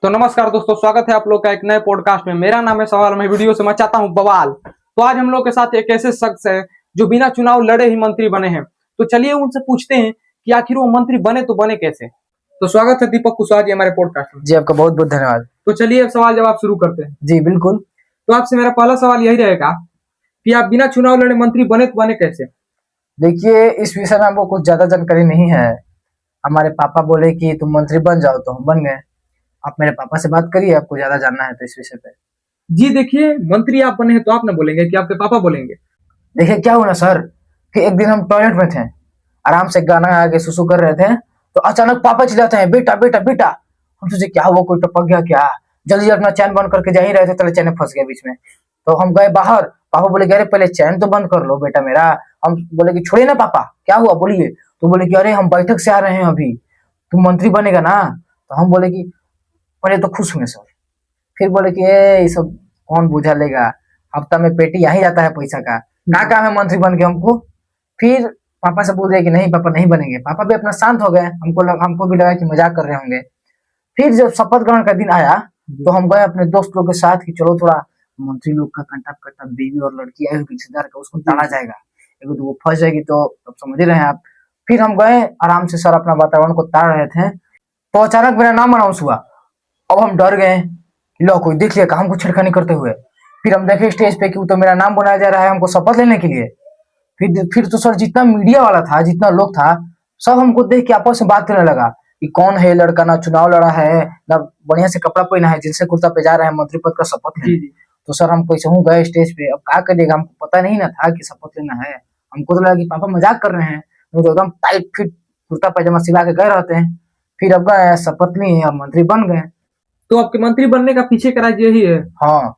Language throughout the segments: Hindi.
तो नमस्कार दोस्तों, स्वागत है आप लोग का एक नए पॉडकास्ट में। मेरा नाम है सवाल, मैं वीडियो से मचाता हूँ बवाल। तो आज हम लोग के साथ एक ऐसे शख्स है जो बिना चुनाव लड़े ही मंत्री बने हैं। तो चलिए उनसे पूछते हैं कि आखिर वो मंत्री बने तो बने कैसे। तो स्वागत है दीपक कुशवाहा जी हमारे पॉडकास्ट में। जी आपका बहुत बहुत धन्यवाद। तो चलिए अब सवाल जवाब शुरू करते हैं। जी बिल्कुल। तो आपसे मेरा पहला सवाल यही रहेगा कि आप बिना चुनाव लड़े मंत्री बने तो बने कैसे। देखिए इस विषय में हमको कुछ ज्यादा जानकारी नहीं है। हमारे पापा बोले कि तुम मंत्री बन जाओ तो हम बन गए। आप मेरे पापा से बात करिए, आपको ज्यादा जानना है तो इस विषय पे। जी देखिए, मंत्री आप बने हैं तो आप ना बोलेंगे कि आपके पापा बोलेंगे। देखिए क्या हुआ ना सर, कि एक दिन हम टॉयलेट में थे, आराम से गाना आगे सुसु कर रहे थे, तो अचानक पापा चिल्लाते हैं बेटा बेटा बेटा। हम सोचे क्या हुआ, कोई टपक गया क्या। जल्दी अपना चैन बंद करके जा ही रहे थे, तले चैन फंस गया बीच में। तो हम गए बाहर, पापा बोले कि अरे पहले चैन तो बंद कर लो बेटा मेरा। हम बोले कि छोड़िए ना पापा, क्या हुआ बोलिए। तो बोले कि अरे हम बैठक से आ रहे हैं अभी, तुम मंत्री बनेगा ना। तो हम बोले कि पहले तो खुश हुए सर, फिर बोले कि ये सब कौन बुझा लेगा, हफ्ता में पेटी आ ही जाता है पैसा का, क्या काम है मंत्री बन के हमको। फिर पापा से बोल दिया कि नहीं पापा नहीं बनेंगे। पापा भी अपना शांत हो गए, हमको भी लगा कि मजाक कर रहे होंगे। फिर जब शपथ ग्रहण का दिन आया तो हम गए अपने दोस्त लोग के साथ कि चलो थोड़ा मंत्री लोग का कंटा कट्टा बीवी और लड़की आई हुई रिश्तेदार का, उसको ताड़ा जाएगा, एक तो वो फंस जाएगी तो अब समझ ही रहे हैं आप। फिर हम गए आराम से सर अपना वातावरण को ताड़ रहे थे, तो अचानक मेरा नाम अनाउंस हुआ। अब हम डर गए, लो कोई देख लिया हमको छेड़खानी करते हुए। फिर हम देखे स्टेज पे कि वो तो मेरा नाम बनाया जा रहा है हमको शपथ लेने के लिए। फिर तो सर जितना मीडिया वाला था, जितना लोग था, सब हमको देख के आपस में बात करने लगा कि कौन है ये लड़का, ना चुनाव लड़ा है ना बढ़िया से कपड़ा पहना है, जिनसे कुर्ता पे जा रहा है मंत्री पद का शपथ लेने। तो सर हम कैसे हूँ गए स्टेज पे, अब क्या करिएगा, हमको पता नहीं ना था कि शपथ लेना है। हमको तो लगा कि पापा मजाक कर रहे हैं, नहीं तो एकदम टाइट फिट कुर्ता पैजामा सिला के गए रहते हैं। फिर अब गए शपथ लिए, अब मंत्री बन गए। तो आपके मंत्री बनने का पीछे का राज यही है। हाँ।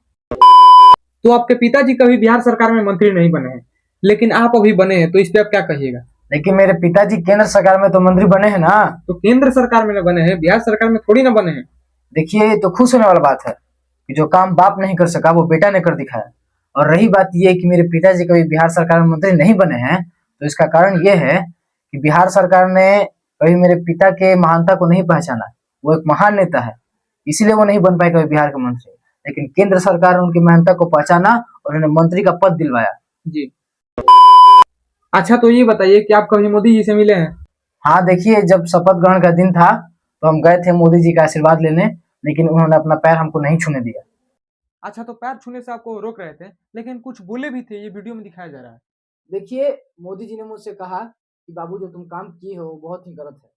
तो आपके पिताजी कभी बिहार सरकार में मंत्री नहीं बने हैं, लेकिन आप अभी बने हैं, तो इस पे आप क्या कहिएगा। लेकिन मेरे पिताजी केंद्र सरकार में तो मंत्री बने हैं ना। तो केंद्र सरकार में न बने हैं, बिहार सरकार में थोड़ी ना बने हैं। देखिए ये तो खुश होने वाला बात है कि जो काम बाप नहीं कर सका वो बेटा ने कर दिखाया। और रही बात ये कि मेरे पिताजी कभी बिहार सरकार में मंत्री नहीं बने हैं, तो इसका कारण ये है कि बिहार सरकार ने कभी मेरे पिता के महानता को नहीं पहचाना। वो एक महान नेता है, इसीलिए वो नहीं बन पाए कभी बिहार के मंत्री। लेकिन केंद्र सरकार ने उनकी महानता को पहचाना और उन्हें मंत्री का पद दिलवाया। जी। अच्छा तो ये बताइए कि आप कभी मोदी जी से मिले हैं। हाँ देखिए, जब शपथ ग्रहण का दिन था तो हम गए थे मोदी जी का आशीर्वाद लेने, लेकिन उन्होंने अपना पैर हमको नहीं छूने दिया। अच्छा, तो पैर छूने से आपको रोक रहे थे, लेकिन कुछ बोले भी थे, ये वीडियो में दिखाया जा रहा है। देखिए मोदी जी ने मुझसे कहा कि बाबू जो तुम काम किए हो वो बहुत ही गलत है।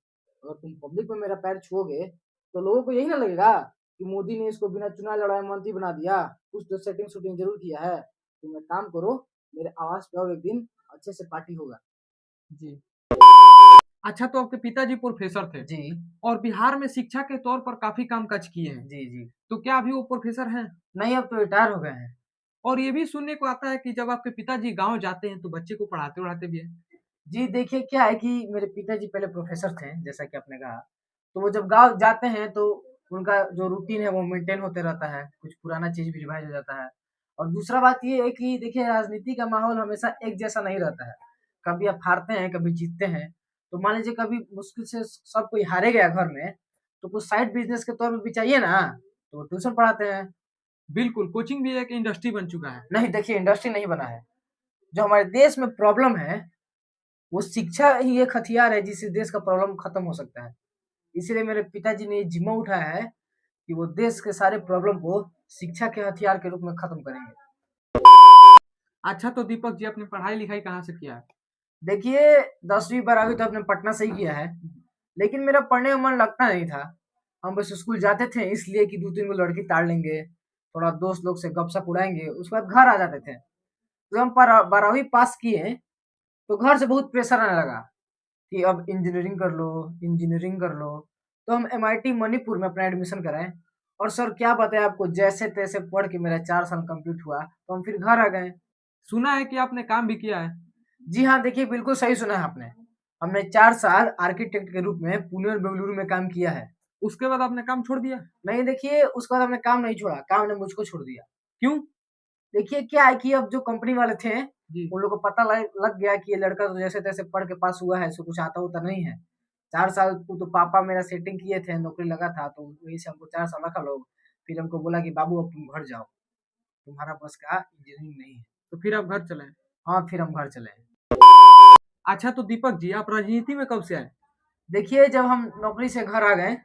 अगर तुम पब्लिक में मेरा पैर छुओगे तो लोगों को यही ना लगेगा कि मोदी ने इसको बिना चुनाव लड़ाए मंत्री बना दिया, कुछ तो सेटिंग शूटिंग जरूर किया है। तुम एक काम करो, मेरे आवास पे आओ एक दिन, अच्छे से पार्टी होगा। जी। अच्छा, तो आपके पिताजी प्रोफेसर थे जी और बिहार में शिक्षा के तौर पर काफी कामकाज किए हैं। जी जी। तो क्या अभी वो प्रोफेसर हैं। नहीं अब तो रिटायर हो गए हैं। और ये भी सुनने को आता है कि जब आपके पिताजी गांव जाते हैं तो बच्चे को पढ़ाते उड़ाते भी हैं। जी देखिए क्या है कि मेरे पिताजी पहले प्रोफेसर थे जैसा कि आपने कहा, तो वो जब गाँव जाते हैं तो उनका जो रूटीन है वो मेंटेन होते रहता है, कुछ पुराना चीज भी रिवाइज हो जाता है। और दूसरा बात ये है कि देखिए राजनीति का माहौल हमेशा एक जैसा नहीं रहता है, कभी आप हारते हैं कभी जीतते हैं। तो मान लीजिए कभी मुश्किल से सब कोई हारे गया घर में, तो कुछ साइड बिजनेस के तौर पर भी चाहिए ना, तो वो ट्यूशन पढ़ाते हैं। बिल्कुल, कोचिंग भी एक इंडस्ट्री बन चुका है। नहीं देखिए इंडस्ट्री नहीं बना है, जो हमारे देश में प्रॉब्लम है वो शिक्षा ही एक हथियार है जिससे देश का प्रॉब्लम खत्म हो सकता है। इसीलिए मेरे पिताजी ने ये जिम्मा उठाया है कि वो देश के सारे प्रॉब्लम को शिक्षा के हथियार के रूप में खत्म करेंगे। अच्छा, तो दीपक जी आपने पढ़ाई लिखाई कहाँ से किया है। देखिए 10वीं 12वीं तो अपने पटना से ही किया है, लेकिन मेरा पढ़ने में मन लगता नहीं था। हम बस स्कूल जाते थे इसलिए कि 2-3 गो लड़की ताड़ लेंगे, थोड़ा दोस्त लोग से गपशप उड़ाएंगे, उसके बाद घर आ जाते थे। तो हम 12वीं पास किए तो घर से बहुत प्रेशर आने लगा कि अब इंजीनियरिंग कर लो, इंजीनियरिंग कर लो। तो हम एमआईटी मणिपुर में अपना एडमिशन कराएं, और सर क्या बताएं आपको, जैसे तैसे पढ़ के मेरा 4 साल कंप्लीट हुआ तो हम फिर घर आ गए। सुना है कि आपने काम भी किया है। जी हाँ देखिए बिल्कुल सही सुना है आपने, हमने 4 साल आर्किटेक्ट के रूप में पुणे और बेंगलुरु में काम किया है। उसके बाद आपने काम छोड़ दिया। नहीं देखिए उसके बाद हमने काम नहीं छोड़ा, काम ने मुझको छोड़ दिया। क्यों। देखिए क्या है कि अब जो कंपनी वाले थे जी। उन लोगों को पता लग गया कि ये लड़का तो जैसे तैसे पढ़ के पास हुआ है, इसको कुछ आता होता नहीं है। 4 साल को तो पापा मेरा सेटिंग किए थे, नौकरी लगा था, तो वहीं से हमको 4 साल रखा लोग। फिर हमको बोला कि बाबू अब तुम घर जाओ, तुम्हारा बस का इंजीनियरिंग नहीं है। तो फिर आप घर चले। हाँ, फिर हम घर चले। अच्छा तो दीपक जी, आप राजनीति में कब से आए? देखिए, जब हम नौकरी से घर आ गए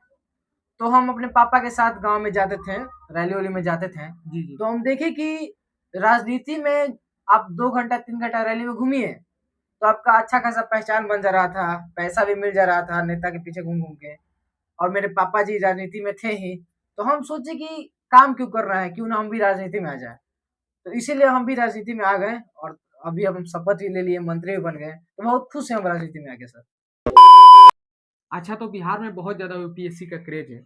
तो हम अपने पापा के साथ गांव में जाते थे, रैली वैली में जाते थे। जी जी। तो हम देखे कि राजनीति में आप 2 घंटा 3 घंटा रैली में घूमिए तो आपका अच्छा खासा पहचान बन जा रहा था, पैसा भी मिल जा रहा था नेता के पीछे घूम घूम के। और मेरे पापा जी राजनीति में थे ही, तो हम सोचे कि काम क्यों कर रहे हैं, क्यों ना हम भी राजनीति में आ जाए। तो इसीलिए हम भी राजनीति में आ गए और अभी हम शपथ भी ले लिए, मंत्री भी बन गए, तो बहुत खुश हैं हम राजनीति में आके सर। अच्छा तो बिहार में बहुत ज्यादा यूपीएससी का क्रेज है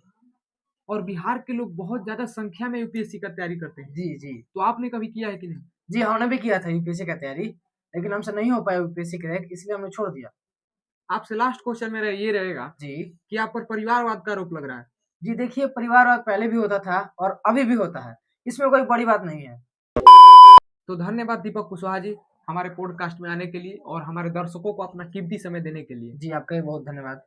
और बिहार के लोग बहुत ज्यादा संख्या में यूपीएससी का तैयारी करते हैं। जी जी। तो आपने कभी किया है कि नहीं? जी, हमने भी किया था यूपीएससी का तैयारी, लेकिन हमसे नहीं हो पाया यूपीएससी क्रैक, इसलिए हमने छोड़ दिया। आपसे लास्ट क्वेश्चन मेरा ये रहेगा जी कि आप पर परिवारवाद का आरोप लग रहा है। जी। देखिए, परिवारवाद पहले भी होता था और अभी भी होता है, इसमें कोई बड़ी बात नहीं है। तो धन्यवाद दीपक कुशवाहा जी, हमारे पॉडकास्ट में आने के लिए और हमारे दर्शकों को अपना कीमती समय देने के लिए। जी, आपका भी बहुत धन्यवाद।